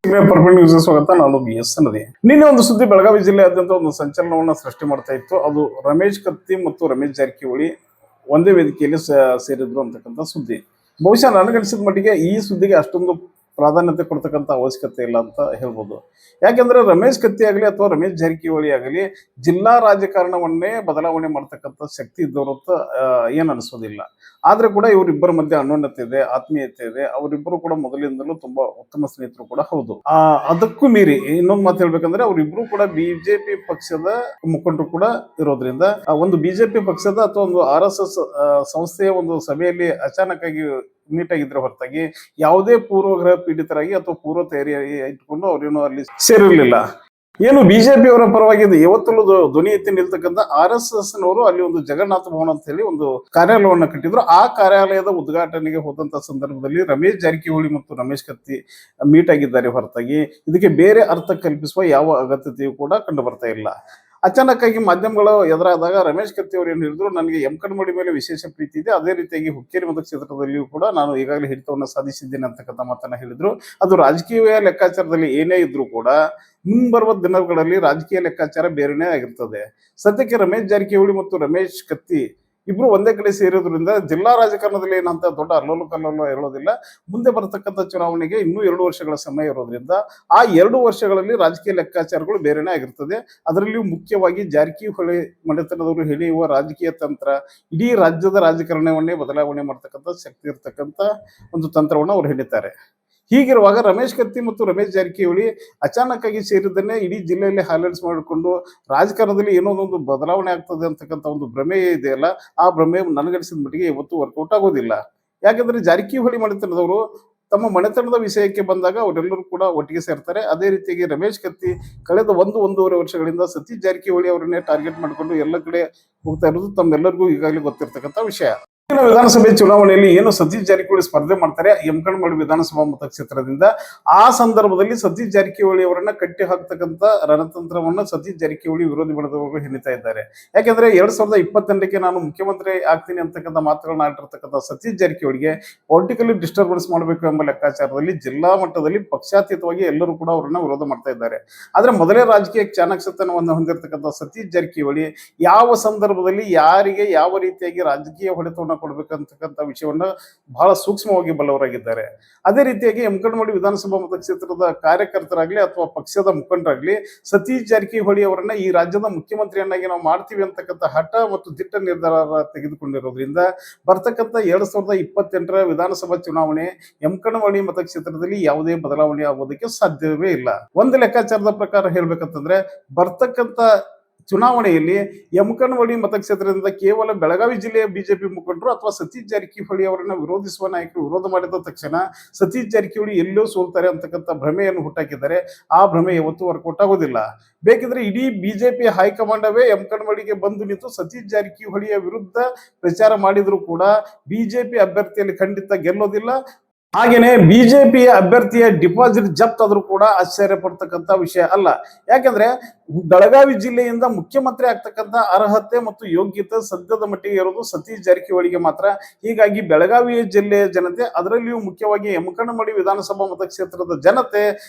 Permanent news ಸ್ವಾಗತ. ನಾನು BS ನದಿ. ನಿನ್ನೆ ಒಂದು ಸುದ್ದಿ ಬೆಳಗಾವಿ ಜಿಲ್ಲೆಯಾದ್ಯಂತ ಒಂದು ಸಂಚಲನವನ್ನ ಸೃಷ್ಟಿ ಮಾಡ್ತಾ ಇತ್ತು. ಅದು ರಮೇಶ್ ಕತ್ತಿ ಮತ್ತು ರಮೇಶ್ ಜಾರಕಿಹೊಳಿ ಒಂದೇ ವೇದಿಕೆಯಲ್ಲಿ ಸೇರಿದ್ರು ಅಂತಕ್ಕಂಥ ಸುದ್ದಿ. ಬಹುಶಃ ನನಗನ್ಸಿದ ಮಟ್ಟಿಗೆ ಈ ಸುದ್ದಿಗೆ ಅಷ್ಟೊಂದು ಪ್ರಾಧಾನ್ಯತೆ ಕೊಡ್ತಕ್ಕಂಥ ಅವಶ್ಯಕತೆ ಇಲ್ಲ ಅಂತ ಹೇಳ್ಬೋದು. ಯಾಕೆಂದ್ರೆ ರಮೇಶ್ ಕತ್ತಿ ಆಗಲಿ ಅಥವಾ ರಮೇಶ್ ಜಾರಕಿಹೊಳಿ ಆಗಲಿ ಜಿಲ್ಲಾ ರಾಜಕಾರಣವನ್ನೇ ಬದಲಾವಣೆ ಮಾಡ್ತಕ್ಕಂಥ ಶಕ್ತಿ ಇದ್ದವರು ಅಂತ ಏನ್ ಅನಿಸೋದಿಲ್ಲ. ಆದ್ರೆ ಕೂಡ ಇವರಿಬ್ಬರ ಮಧ್ಯೆ ಅನ್ಯೋನ್ಯತೆ ಇದೆ, ಆತ್ಮೀಯತೆ ಇದೆ. ಅವರಿಬ್ಬರು ಕೂಡ ಮೊದಲಿಂದಲೂ ತುಂಬಾ ಉತ್ತಮ ಸ್ನೇಹಿತರು ಕೂಡ ಹೌದು. ಅದಕ್ಕೂ ಮೀರಿ ಇನ್ನೊಂದು ಮಾತು ಹೇಳ್ಬೇಕಂದ್ರೆ ಅವರಿಬ್ರು ಕೂಡ ಬಿಜೆಪಿ ಪಕ್ಷದ ಮುಖಂಡರು ಕೂಡ ಇರೋದ್ರಿಂದ ಒಂದು ಬಿಜೆಪಿ ಪಕ್ಷದ ಅಥವಾ ಒಂದು RSS ಸಂಸ್ಥೆಯ ಒಂದು ಸಭೆಯಲ್ಲಿ ಅಚಾನಕ್ ಆಗಿ ಮೀಟ್ ಆಗಿದ್ರೆ ಹೊರತಾಗಿ ಯಾವುದೇ ಪೂರ್ವಗ್ರಹ ಪೀಡಿತರಾಗಿ ಅಥವಾ ಪೂರ್ವ ತಯಾರಿ ಇಟ್ಕೊಂಡು ಅವ್ರೇನು ಅಲ್ಲಿ ಸೇರಿರ್ಲಿಲ್ಲ. ಏನು ಬಿಜೆಪಿ ಅವರ ಪರವಾಗಿ ಯಾವತ್ತೂ ಧ್ವನಿ ಎತ್ತಿ ನಿಲ್ತಕ್ಕಂಥ RSS ನವರು ಅಲ್ಲಿ ಒಂದು ಜಗನ್ನಾಥ ಭವನ ಅಂತ ಹೇಳಿ ಒಂದು ಕಾರ್ಯಾಲಯವನ್ನ ಕಟ್ಟಿದ್ರು. ಆ ಕಾರ್ಯಾಲಯದ ಉದ್ಘಾಟನೆಗೆ ಹೋದಂತ ಸಂದರ್ಭದಲ್ಲಿ ರಮೇಶ್ ಜಾರಕಿಹೊಳಿ ಮತ್ತು ರಮೇಶ್ ಕತ್ತಿ ಮೀಟ್ ಆಗಿದ್ದಾರೆ ಹೊರತಾಗಿ ಇದಕ್ಕೆ ಬೇರೆ ಅರ್ಥ ಕಲ್ಪಿಸುವ ಯಾವ ಅಗತ್ಯತೆಯೂ ಕೂಡ ಕಂಡು ಬರ್ತಾ ಇಲ್ಲ. ಅಚಾನಕ್ ಆಗಿ ಮಾಧ್ಯಮಗಳು ಎದುರಾದಾಗ ರಮೇಶ್ ಕತ್ತಿ ಅವರು ಏನು ಹೇಳಿದ್ರು, ನನಗೆ ಯಮಕನಮಡಿ ಮೇಲೆ ವಿಶೇಷ ಪ್ರೀತಿ ಇದೆ, ಅದೇ ರೀತಿಯಾಗಿ ಹುಕ್ಕೇರಿ ಮತಕ್ಷೇತ್ರದಲ್ಲಿಯೂ ಕೂಡ ನಾನು ಈಗಾಗಲೇ ಹಿಡಿತವನ್ನ ಸಾಧಿಸಿದ್ದೇನೆ ಅಂತಕ್ಕಂಥ ಮಾತನ್ನ ಹೇಳಿದ್ರು. ಅದು ರಾಜಕೀಯ ಲೆಕ್ಕಾಚಾರದಲ್ಲಿ ಏನೇ ಇದ್ರೂ ಕೂಡ ಮುಂಬರುವ ದಿನಗಳಲ್ಲಿ ರಾಜಕೀಯ ಲೆಕ್ಕಾಚಾರ ಬೇರೆನೇ ಆಗಿರ್ತದೆ. ಸದ್ಯಕ್ಕೆ ರಮೇಶ್ ಜಾರಕಿಹೊಳಿ ಮತ್ತು ರಮೇಶ್ ಕತ್ತಿ ಇಬ್ರು ಒಂದೇ ಕಡೆ ಸೇರೋದ್ರಿಂದ ಜಿಲ್ಲಾ ರಾಜಕಾರಣದಲ್ಲಿ ಏನಂತ ದೊಡ್ಡ ಅಲ್ಲೋಲ ಕಲ್ಲೋಲ ಇರೋದಿಲ್ಲ. ಮುಂದೆ ಬರತಕ್ಕಂಥ ಚುನಾವಣೆಗೆ ಇನ್ನೂ 2 ವರ್ಷಗಳ ಸಮಯ ಇರೋದ್ರಿಂದ ಆ 2 ವರ್ಷಗಳಲ್ಲಿ ರಾಜಕೀಯ ಲೆಕ್ಕಾಚಾರಗಳು ಬೇರೆನೇ ಆಗಿರ್ತದೆ. ಅದರಲ್ಲಿಯೂ ಮುಖ್ಯವಾಗಿ ಜಾರಕಿಹೊಳಿ ಮನೆತನದವರು ಹೇಳಿಯುವ ರಾಜಕೀಯ ತಂತ್ರ ಇಡೀ ರಾಜ್ಯದ ರಾಜಕಾರಣವನ್ನೇ ಬದಲಾವಣೆ ಮಾಡ್ತಕ್ಕಂಥ ಶಕ್ತಿ ಇರ್ತಕ್ಕಂಥ ಒಂದು ತಂತ್ರವನ್ನು ಅವ್ರು ಹೇಳಿದ್ದಾರೆ. ಹೀಗಿರುವಾಗ ರಮೇಶ್ ಕತ್ತಿ ಮತ್ತು ರಮೇಶ್ ಜಾರಕಿಹೊಳಿ ಅಚಾನಕ್ ಆಗಿ ಸೇರಿದ್ದನ್ನೇ ಇಡೀ ಜಿಲ್ಲೆಯಲ್ಲಿ ಹೈಲೈಟ್ಸ್ ಮಾಡಿಕೊಂಡು ರಾಜಕಾರಣದಲ್ಲಿ ಏನೋ ಒಂದು ಬದಲಾವಣೆ ಆಗ್ತದೆ ಅಂತಕ್ಕಂಥ ಒಂದು ಭ್ರಮೆ ಇದೆಯಲ್ಲ, ಆ ಭ್ರಮೆ ನನಗನ್ಸಿದ ಮಟ್ಟಿಗೆ ಇವತ್ತು ವರ್ಕೌಟ್ ಆಗೋದಿಲ್ಲ. ಯಾಕಂದ್ರೆ ಜಾರಕಿಹೊಳಿ ಮನೆತನದವರು ತಮ್ಮ ಮನೆತನದ ವಿಷಯಕ್ಕೆ ಬಂದಾಗ ಅವರೆಲ್ಲರೂ ಕೂಡ ಒಟ್ಟಿಗೆ ಸೇರ್ತಾರೆ. ಅದೇ ರೀತಿಯಾಗಿ ರಮೇಶ್ ಕತ್ತಿ ಕಳೆದ 1-1.5 ವರ್ಷಗಳಿಂದ ಸತೀಶ್ ಜಾರಕಿಹೊಳಿ ಅವರನ್ನೇ ಟಾರ್ಗೆಟ್ ಮಾಡಿಕೊಂಡು ಎಲ್ಲ ಕಡೆ ಹೋಗ್ತಾ ಇರೋದು ತಮ್ಮೆಲ್ಲರಿಗೂ ಈಗಾಗಲೇ ಗೊತ್ತಿರ್ತಕ್ಕಂಥ ವಿಷಯ. ವಿಧಾನಸಭೆ ಚುನಾವಣೆಯಲ್ಲಿ ಏನು ಸತೀಶ್ ಜಾರಕಿಹೊಳಿ ಸ್ಪರ್ಧೆ ಮಾಡ್ತಾರೆ ಯಮಕನಮಡಿ ವಿಧಾನಸಭಾ ಮತಕ್ಷೇತ್ರದಿಂದ, ಆ ಸಂದರ್ಭದಲ್ಲಿ ಸತೀಶ್ ಜಾರಕಿಹೊಳಿ ಅವರನ್ನ ಕಟ್ಟಿ ಹಾಕ್ತಕ್ಕಂಥ ರಣತಂತ್ರವನ್ನ ಸತೀಶ್ ಜಾರಕಿಹೊಳಿ ವಿರೋಧಿ ಬಣದವರು ಹೆಣಿತಾ ಇದ್ದಾರೆ. ಯಾಕೆಂದ್ರೆ 2028ಕ್ಕೆ ನಾನು ಮುಖ್ಯಮಂತ್ರಿ ಆಗ್ತೀನಿ ಅಂತಕ್ಕಂಥ ಮಾತುಗಳನ್ನ ಆಡಿರ್ತಕ್ಕಂಥ ಸತೀಶ್ ಜಾರಕಿಹೊಳಿಗೆ ಪೊಲಿಟಿಕಲಿ ಡಿಸ್ಟರ್ಬೆನ್ಸ್ ಮಾಡಬೇಕು ಎಂಬ ಲೆಕ್ಕಾಚಾರದಲ್ಲಿ ಜಿಲ್ಲಾ ಮಟ್ಟದಲ್ಲಿ ಪಕ್ಷಾತೀತವಾಗಿ ಎಲ್ಲರೂ ಕೂಡ ಅವರನ್ನ ವಿರೋಧ ಮಾಡ್ತಾ ಇದ್ದಾರೆ. ಆದ್ರೆ ಮೊದಲೇ ರಾಜಕೀಯ ಚಾಣಾಕ್ಷತನವನ್ನು ಹೊಂದಿರತಕ್ಕಂಥ ಸತೀಶ್ ಜಾರಕಿಹೊಳಿ ಯಾವ ಸಂದರ್ಭದಲ್ಲಿ ಯಾರಿಗೆ ಯಾವ ರೀತಿಯಾಗಿ ರಾಜಕೀಯ ಹೊಡೆತವನ್ನು ಕೊಡ್ಬೇಕಂತಕ್ಕಂಥ ವಿಷಯವನ್ನ ಬಹಳ ಸೂಕ್ಷ್ಮವಾಗಿ ಬಲ್ಲವರಾಗಿದ್ದಾರೆ. ಅದೇ ರೀತಿಯಾಗಿ ಯಮಕನಮಡಿ ವಿಧಾನಸಭಾ ಮತಕ್ಷೇತ್ರದ ಕಾರ್ಯಕರ್ತರಾಗ್ಲಿ ಅಥವಾ ಪಕ್ಷದ ಮುಖಂಡರಾಗ್ಲಿ ಸತೀಶ್ ಜಾರಕಿಹೊಳಿ ಅವರನ್ನ ಈ ರಾಜ್ಯದ ಮುಖ್ಯಮಂತ್ರಿಯನ್ನಾಗಿ ನಾವು ಮಾಡ್ತೀವಿ ಅಂತಕ್ಕಂಥ ಹಠ ಮತ್ತು ದಿಟ್ಟ ನಿರ್ಧಾರ ತೆಗೆದುಕೊಂಡಿರೋದ್ರಿಂದ ಬರ್ತಕ್ಕಂಥ 2028ರ ವಿಧಾನಸಭಾ ಚುನಾವಣೆ ಯಮಕನಮಡಿ ಮತಕ್ಷೇತ್ರದಲ್ಲಿ ಯಾವುದೇ ಬದಲಾವಣೆ ಆಗೋದಕ್ಕೆ ಸಾಧ್ಯವೇ ಇಲ್ಲ. ಒಂದು ಲೆಕ್ಕಾಚಾರದ ಪ್ರಕಾರ ಹೇಳ್ಬೇಕಂತಂದ್ರೆ ಬರ್ತಕ್ಕಂಥ ಚುನಾವಣೆಯಲ್ಲಿ ಯಮಕನಮಡಿ ಮತಕ್ಷೇತ್ರದಿಂದ ಕೇವಲ ಬೆಳಗಾವಿ ಜಿಲ್ಲೆಯ ಬಿಜೆಪಿ ಮುಖಂಡರು ಅಥವಾ ಸತೀಶ್ ಜಾರಕಿಹೊಳಿ ಅವರನ್ನ ವಿರೋಧಿಸುವ ನಾಯಕರು ವಿರೋಧ ಮಾಡಿದ ತಕ್ಷಣ ಸತೀಶ್ ಜಾರಕಿಹೊಳಿ ಎಲ್ಲೋ ಸೋಲ್ತಾರೆ ಅಂತಕ್ಕಂಥ ಭ್ರಮೆಯನ್ನು ಹುಟ್ಟಾಕಿದ್ದಾರೆ. ಆ ಭ್ರಮೆ ಯಾವತ್ತೂ ವರ್ಕೌಟ್ ಆಗೋದಿಲ್ಲ. ಬೇಕಿದ್ರೆ ಇಡೀ ಬಿಜೆಪಿ ಹೈಕಮಾಂಡವೇ ಯಮಕನಮಡಿಗೆ ಬಂದು ನಿಂತು ಸತೀಶ್ ಜಾರಕಿಹೊಳಿಯ ವಿರುದ್ಧ ಪ್ರಚಾರ ಮಾಡಿದ್ರು ಕೂಡ ಬಿಜೆಪಿ ಅಭ್ಯರ್ಥಿಯಲ್ಲಿ ಖಂಡಿತ ಗೆಲ್ಲೋದಿಲ್ಲ. ಹಾಗೇನೆ ಬಿಜೆಪಿಯ ಅಭ್ಯರ್ಥಿಯ ಡಿಪಾಸಿಟ್ ಜಪ್ತ್ ಆದ್ರೂ ಕೂಡ ಆಶ್ಚರ್ಯ ಪಡ್ತಕ್ಕಂಥ ವಿಷಯ ಅಲ್ಲ. ಯಾಕಂದ್ರೆ ಬೆಳಗಾವಿ ಜಿಲ್ಲೆಯಿಂದ ಮುಖ್ಯಮಂತ್ರಿ ಆಗ್ತಕ್ಕಂಥ ಅರ್ಹತೆ ಮತ್ತು ಯೋಗ್ಯತೆ ಸದ್ಯದ ಮಟ್ಟಿಗೆ ಇರೋದು ಸತೀಶ್ ಜಾರಕಿಹೊಳಿಗೆ ಮಾತ್ರ. ಹೀಗಾಗಿ ಬೆಳಗಾವಿ ಜಿಲ್ಲೆಯ ಜನತೆ, ಅದರಲ್ಲಿಯೂ ಮುಖ್ಯವಾಗಿ ಯಮಕನಮಡಿ ವಿಧಾನಸಭಾ ಮತಕ್ಷೇತ್ರದ ಜನತೆ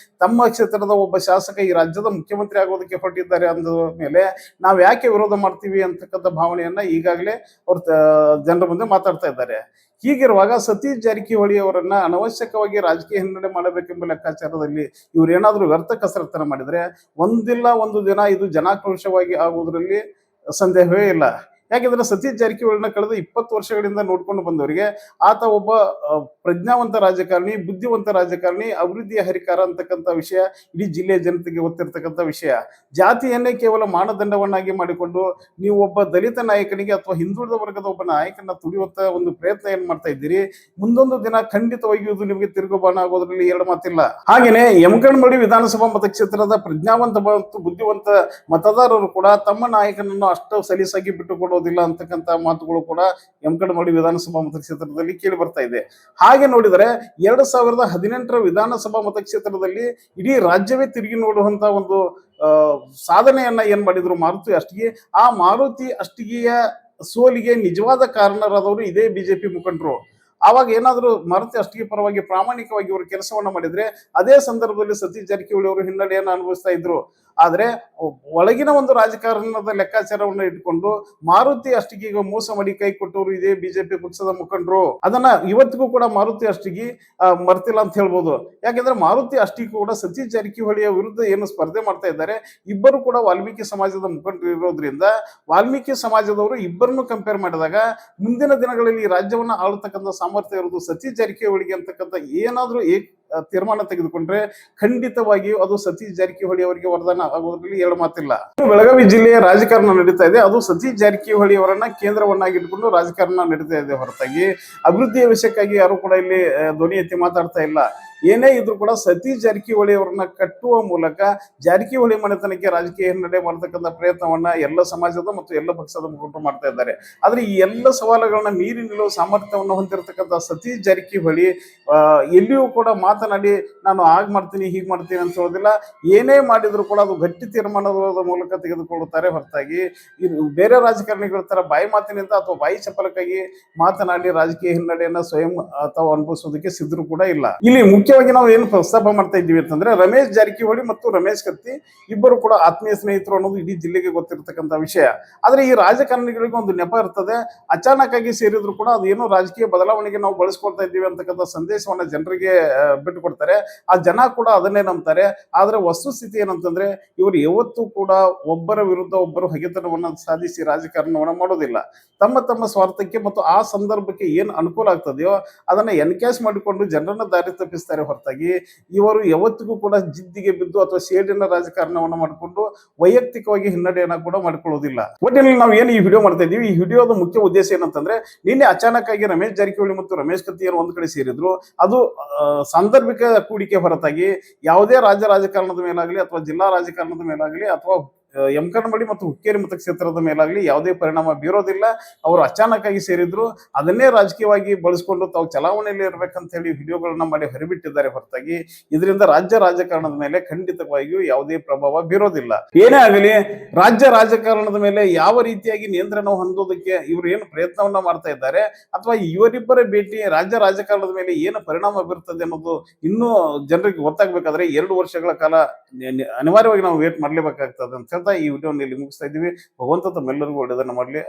ತಮ್ಮ ಕ್ಷೇತ್ರದ ಒಬ್ಬ ಶಾಸಕ ಈ ರಾಜ್ಯದ ಮುಖ್ಯಮಂತ್ರಿ ಆಗೋದಕ್ಕೆ ಹೊರಟಿದ್ದಾರೆ ಅಂದ ಮೇಲೆ ನಾವು ಯಾಕೆ ವಿರೋಧ ಮಾಡ್ತೀವಿ ಅಂತಕ್ಕಂಥ ಭಾವನೆಯನ್ನ ಈಗಾಗಲೇ ಅವ್ರ ಜನರ ಮುಂದೆ ಮಾತಾಡ್ತಾ ಇದ್ದಾರೆ. ಹೀಗಿರುವಾಗ ಸತೀಶ್ ಜಾರಕಿಹೊಳಿ ಅವರನ್ನ ಅನವಶ್ಯಕವಾಗಿ ರಾಜಕೀಯ ಹಿನ್ನಡೆ ಮಾಡಬೇಕೆಂಬ ಲೆಕ್ಕಾಚಾರದಲ್ಲಿ ಇವ್ರೇನಾದ್ರೂ ವ್ಯರ್ಥ ಕಸರತ್ತನ್ನ ಮಾಡಿದ್ರೆ ಒಂದಿಲ್ಲ ಒಂದು ದಿನ ಇದು ಜನಾಕ್ರೋಶವಾಗಿ ಆಗುವುದರಲ್ಲಿ ಸಂದೇಹವೇ ಇಲ್ಲ. ಯಾಕೆಂದ್ರೆ ಸತೀಶ್ ಜಾರಕಿಹೊಳಿನ ಕಳೆದ 20 ವರ್ಷಗಳಿಂದ ನೋಡ್ಕೊಂಡು ಬಂದವರಿಗೆ ಆತ ಒಬ್ಬ ಪ್ರಜ್ಞಾವಂತ ರಾಜಕಾರಣಿ, ಬುದ್ಧಿವಂತ ರಾಜಕಾರಣಿ, ಅಭಿವೃದ್ಧಿಯ ಹರಿಕಾರ ಅಂತಕ್ಕಂಥ ವಿಷಯ ಇಡೀ ಜಿಲ್ಲೆಯ ಜನತೆಗೆ ಗೊತ್ತಿರ್ತಕ್ಕಂಥ ವಿಷಯ. ಜಾತಿಯನ್ನೇ ಕೇವಲ ಮಾನದಂಡವನ್ನಾಗಿ ಮಾಡಿಕೊಂಡು ನೀವು ಒಬ್ಬ ದಲಿತ ನಾಯಕನಿಗೆ ಅಥವಾ ಹಿಂದುಳಿದ ವರ್ಗದ ಒಬ್ಬ ನಾಯಕನ ತುಳಿಯುವಂತ ಒಂದು ಪ್ರಯತ್ನ ಏನ್ ಮಾಡ್ತಾ ಇದ್ದೀರಿ, ಮುಂದೊಂದು ದಿನ ಖಂಡಿತವಾಗಿಯೂ ಇದು ನಿಮಗೆ ತಿರುಗುಬಾಣ ಆಗೋದ್ರಲ್ಲಿ ಎರಡು ಮಾತಿಲ್ಲ. ಹಾಗೇನೆ ಯಮಕನಮಡಿ ವಿಧಾನಸಭಾ ಮತಕ್ಷೇತ್ರದ ಪ್ರಜ್ಞಾವಂತ ಮತ್ತು ಬುದ್ಧಿವಂತ ಮತದಾರರು ಕೂಡ ತಮ್ಮ ನಾಯಕನನ್ನು ಅಷ್ಟು ಸಲೀಸಾಗಿ ಬಿಟ್ಟುಕೊಡೋದಿಲ್ಲ ಅಂತಕ್ಕಂಥ ಮಾತುಗಳು ಕೂಡ ಯಮಕನಮಡಿ ವಿಧಾನಸಭಾ ಮತಕ್ಷೇತ್ರದಲ್ಲಿ ಕೇಳಿ ಬರ್ತಾ ಇದೆ. ಹಾಗೆ ನೋಡಿದರೆ 2018ರ ವಿಧಾನಸಭಾ ಮತಕ್ಷೇತ್ರದಲ್ಲಿ ಇಡೀ ರಾಜ್ಯವೇ ತಿರುಗಿ ನೋಡುವಂತ ಒಂದು ಸಾಧನೆಯನ್ನ ಏನ್ ಮಾಡಿದ್ರು ಮಾರುತಿ ಅಷ್ಟಿಗೆ. ಆ ಮಾರುತಿ ಅಷ್ಟಿಗೆಯ ಸೋಲಿಗೆ ನಿಜವಾದ ಕಾರಣರಾದವರು ಇದೇ ಬಿಜೆಪಿ ಮುಖಂಡರು. ಆವಾಗ ಏನಾದರೂ ಮಾರುತಿ ಅಷ್ಟಿಗೆ ಪರವಾಗಿ ಪ್ರಾಮಾಣಿಕವಾಗಿ ಇವರು ಕೆಲಸವನ್ನ ಮಾಡಿದ್ರೆ ಅದೇ ಸಂದರ್ಭದಲ್ಲಿ ಸತೀಶ್ ಜಾರಕಿಹೊಳಿ ಅವರು ಹಿನ್ನಡೆಯನ್ನು ಅನುಭವಿಸ್ತಾ ಇದ್ರು. ಆದ್ರೆ ಒಳಗಿನ ಒಂದು ರಾಜಕಾರಣದ ಲೆಕ್ಕಾಚಾರವನ್ನು ಇಟ್ಕೊಂಡು ಮಾರುತಿ ಅಷ್ಟಿಗೆ ಮೋಸ ಮಾಡಿ ಕೈ ಕೊಟ್ಟವರು ಇದೇ ಬಿಜೆಪಿ ಪಕ್ಷದ ಮುಖಂಡರು. ಅದನ್ನ ಇವತ್ತಿಗೂ ಕೂಡ ಮಾರುತಿ ಅಷ್ಟಿಗೆ ಮರ್ತಿಲ್ಲ ಅಂತ ಹೇಳ್ಬೋದು. ಯಾಕೆಂದ್ರೆ ಮಾರುತಿ ಅಷ್ಟಿಗೆ ಕೂಡ ಸತೀಶ್ ಜಾರಕಿಹೊಳಿಯ ವಿರುದ್ಧ ಏನು ಸ್ಪರ್ಧೆ ಮಾಡ್ತಾ ಇದ್ದಾರೆ, ಇಬ್ಬರು ಕೂಡ ವಾಲ್ಮೀಕಿ ಸಮಾಜದ ಮುಖಂಡರು ಇರೋದ್ರಿಂದ ವಾಲ್ಮೀಕಿ ಸಮಾಜದವರು ಇಬ್ಬರನ್ನು ಕಂಪೇರ್ ಮಾಡಿದಾಗ ಮುಂದಿನ ದಿನಗಳಲ್ಲಿ ರಾಜ್ಯವನ್ನ ಆಳತಕ್ಕಂಥ ಸಾಮರ್ಥ್ಯ ಇರೋದು ಸತೀಶ್ ಜಾರಕಿಹೊಳಿಗೆ ಅಂತಕ್ಕಂಥ ಏನಾದ್ರೂ ತೀರ್ಮಾನ ತೆಗೆದುಕೊಂಡ್ರೆ ಖಂಡಿತವಾಗಿಯೂ ಅದು ಸತೀಶ್ ಜಾರಕಿಹೊಳಿ ಅವರಿಗೆ ವರದಾನ ಆಗೋದ್ರಲ್ಲಿ ಎರಡು ಮಾತಿಲ್ಲ. ಬೆಳಗಾವಿ ಜಿಲ್ಲೆಯ ರಾಜಕಾರಣ ನಡೀತಾ ಇದೆ, ಅದು ಸತೀಶ್ ಜಾರಕಿಹೊಳಿ ಅವರನ್ನ ಕೇಂದ್ರವನ್ನಾಗಿಟ್ಕೊಂಡು ರಾಜಕಾರಣ ನಡೀತಾ ಇದೆ ಹೊರತಾಗಿ ಅಭಿವೃದ್ಧಿಯ ವಿಷಯಕ್ಕಾಗಿ ಯಾರು ಕೂಡ ಇಲ್ಲಿ ಧ್ವನಿ ಎತ್ತಿ ಮಾತಾಡ್ತಾ ಇಲ್ಲ. ಏನೇ ಇದ್ರು ಕೂಡ ಸತೀಶ್ ಜಾರಕಿಹೊಳಿ ಅವರನ್ನ ಕಟ್ಟುವ ಮೂಲಕ ಜಾರಕಿಹೊಳಿ ಮನೆತನಕ್ಕೆ ರಾಜಕೀಯ ಹಿನ್ನಡೆ ಮಾಡತಕ್ಕಂಥ ಪ್ರಯತ್ನವನ್ನ ಎಲ್ಲ ಸಮಾಜದ ಮತ್ತು ಎಲ್ಲ ಪಕ್ಷದ ಮುಖಂಡರು ಮಾಡ್ತಾ ಇದ್ದಾರೆ. ಆದ್ರೆ ಈ ಎಲ್ಲ ಸವಾಲುಗಳನ್ನ ಮೀರಿ ನಿಲ್ಲುವ ಸಾಮರ್ಥ್ಯವನ್ನು ಹೊಂದಿರತಕ್ಕಂಥ ಸತೀಶ್ ಜಾರಕಿಹೊಳಿ ಎಲ್ಲಿಯೂ ಕೂಡ ಮಾತನಾಡಿ ನಾನು ಹಾಗೆ ಮಾಡ್ತೀನಿ ಹೀಗೆ ಮಾಡ್ತೀನಿ ಅಂತ ಹೇಳೋದಿಲ್ಲ. ಏನೇ ಮಾಡಿದ್ರು ಕೂಡ ಅದು ಗಟ್ಟಿ ತೀರ್ಮಾನದ ಮೂಲಕ ತೆಗೆದುಕೊಳ್ಳುತ್ತಾರೆ ಹೊರತಾಗಿ ಬೇರೆ ರಾಜಕಾರಣಿಗಳ ತರ ಬಾಯಿ ಮಾತಿನಿಂದ ಅಥವಾ ಬಾಯಿ ಚಪಲಕ್ಕಾಗಿ ಮಾತನಾಡಿ ರಾಜಕೀಯ ಹಿನ್ನಡೆಯನ್ನ ಸ್ವಯಂ ಅಥವಾ ಅನುಭವಿಸೋದಕ್ಕೆ ಸಿದ್ಧರು ಕೂಡ ಇಲ್ಲ. ಇಲ್ಲಿ ಮುಖ್ಯವಾಗಿ ನಾವು ಏನು ಪ್ರಸ್ತಾಪ ಮಾಡ್ತಾ ಇದ್ದೀವಿ ಅಂತಂದ್ರೆ ರಮೇಶ್ ಜಾರಕಿಹೊಳಿ ಮತ್ತು ರಮೇಶ್ ಕತ್ತಿ ಇಬ್ಬರು ಕೂಡ ಆತ್ಮೀಯ ಸ್ನೇಹಿತರು ಅನ್ನೋದು ಇಡೀ ಜಿಲ್ಲೆಗೆ ಗೊತ್ತಿರತಕ್ಕಂಥ ವಿಷಯ. ಆದ್ರೆ ಈ ರಾಜಕಾರಣಿಗಳಿಗೆ ಒಂದು ನೆಪ ಇರ್ತದೆ, ಅಚಾನಕ್ ಆಗಿ ಸೇರಿದ್ರು ಕೂಡ ಅದು ಏನೋ ರಾಜಕೀಯ ಬದಲಾವಣೆಗೆ ನಾವು ಬಳಸ್ಕೊಳ್ತಾ ಇದ್ದೀವಿ ಅಂತಕ್ಕಂಥ ಸಂದೇಶವನ್ನ ಜನರಿಗೆ ಬಿಟ್ಟುಕೊಡ್ತಾರೆ. ಆ ಜನ ಕೂಡ ಅದನ್ನೇ ನಂಬ್ತಾರೆ. ಆದ್ರೆ ವಸ್ತುಸ್ಥಿತಿ ಏನಂತಂದ್ರೆ ಇವರು ಯಾವತ್ತೂ ಕೂಡ ಒಬ್ಬರ ವಿರುದ್ಧ ಒಬ್ಬರು ಹಗೆತನವನ್ನ ಸಾಧಿಸಿ ರಾಜಕಾರಣವನ್ನ ಮಾಡೋದಿಲ್ಲ. ತಮ್ಮ ತಮ್ಮ ಸ್ವಾರ್ಥಕ್ಕೆ ಮತ್ತು ಆ ಸಂದರ್ಭಕ್ಕೆ ಏನು ಅನುಕೂಲ ಆಗ್ತದೆಯೋ ಅದನ್ನ ಎನ್ಕ್ಯಾಶ್ ಮಾಡಿಕೊಂಡು ಜನರನ್ನ ದಾರಿ ತಪ್ಪಿಸ್ತಾರೆ ಹೊರತಾಗಿ ಇವರು ಯಾವತ್ತಿಗೂ ಕೂಡ ಜಿದ್ದಿಗೆ ಬಿದ್ದು ಅಥವಾ ಸೇಡಿನ ರಾಜಕಾರಣವನ್ನ ಮಾಡಿಕೊಂಡು ವೈಯಕ್ತಿಕವಾಗಿ ಹಿನ್ನಡೆಯನ್ನ ಕೂಡ ಮಾಡ್ಕೊಳ್ಳೋದಿಲ್ಲ. ಒಟ್ಟಿನಲ್ಲಿ ನಾವು ಏನು ಈ ವಿಡಿಯೋ ಮಾಡ್ತಾ ಇದೀವಿ, ಈ ವಿಡಿಯೋದ ಮುಖ್ಯ ಉದ್ದೇಶ ಏನಂತಂದ್ರೆ ನಿನ್ನೆ ಅಚಾನಕ್ ಆಗಿ ರಮೇಶ್ ಜಾರಕಿಹೊಳಿ ಮತ್ತು ರಮೇಶ್ ಕತ್ತಿ ಒಂದ್ ಕಡೆ ಸೇರಿದ್ರು. ಅದು ಸಾಂದರ್ಭಿಕ ಕೂಡಿಕೆ ಹೊರತಾಗಿ ಯಾವುದೇ ರಾಜ್ಯ ರಾಜಕಾರಣದ ಮೇಲಾಗಲಿ ಅಥವಾ ಜಿಲ್ಲಾ ರಾಜಕಾರಣದ ಮೇಲಾಗಲಿ ಅಥವಾ ಯಮಕನಮಡಿ ಮತ್ತು ಹುಕ್ಕೇರಿ ಮತಕ್ಷೇತ್ರದ ಮೇಲಾಗಲಿ ಯಾವುದೇ ಪರಿಣಾಮ ಬೀರೋದಿಲ್ಲ. ಅವರು ಅಚಾನಕ್ ಆಗಿ ಸೇರಿದ್ರು, ಅದನ್ನೇ ರಾಜಕೀಯವಾಗಿ ಬಳಸಿಕೊಂಡು ತಾವು ಚಲಾವಣೆಯಲ್ಲಿ ಇರ್ಬೇಕಂತ ಹೇಳಿ ವಿಡಿಯೋಗಳನ್ನ ಮಾಡಿ ಹೊರಬಿಟ್ಟಿದ್ದಾರೆ ಹೊರತಾಗಿ ಇದರಿಂದ ರಾಜ್ಯ ರಾಜಕಾರಣದ ಮೇಲೆ ಖಂಡಿತವಾಗಿಯೂ ಯಾವುದೇ ಪ್ರಭಾವ ಬೀರೋದಿಲ್ಲ. ಏನೇ ಆಗಲಿ ರಾಜ್ಯ ರಾಜಕಾರಣದ ಮೇಲೆ ಯಾವ ರೀತಿಯಾಗಿ ನಿಯಂತ್ರಣ ಹೊಂದೋದಕ್ಕೆ ಇವರು ಏನು ಪ್ರಯತ್ನವನ್ನ ಮಾಡ್ತಾ ಇದ್ದಾರೆ ಅಥವಾ ಇವರಿಬ್ಬರ ಭೇಟಿ ರಾಜ್ಯ ರಾಜಕಾರಣದ ಮೇಲೆ ಏನು ಪರಿಣಾಮ ಬೀರ್ತದೆ ಅನ್ನೋದು ಇನ್ನೂ ಜನರಿಗೆ ಗೊತ್ತಾಗಬೇಕಾದ್ರೆ 2 ವರ್ಷಗಳ ಕಾಲ ಅನಿವಾರ್ಯವಾಗಿ ನಾವು ವೇಟ್ ಮಾಡ್ಲೇಬೇಕಾಗ್ತದೆ ಅಂತ ಹೇಳ್ತಾ ಈ ವಿಡಿಯೋನ ಇಲ್ಲಿ ಮುಗಿಸ್ತಾ ಇದ್ದೀವಿ. ಭಗವಂತ ತಮ್ಮೆಲ್ಲರಿಗೂ ಒಳ್ಳೆಯದನ್ನ ಮಾಡಲಿ.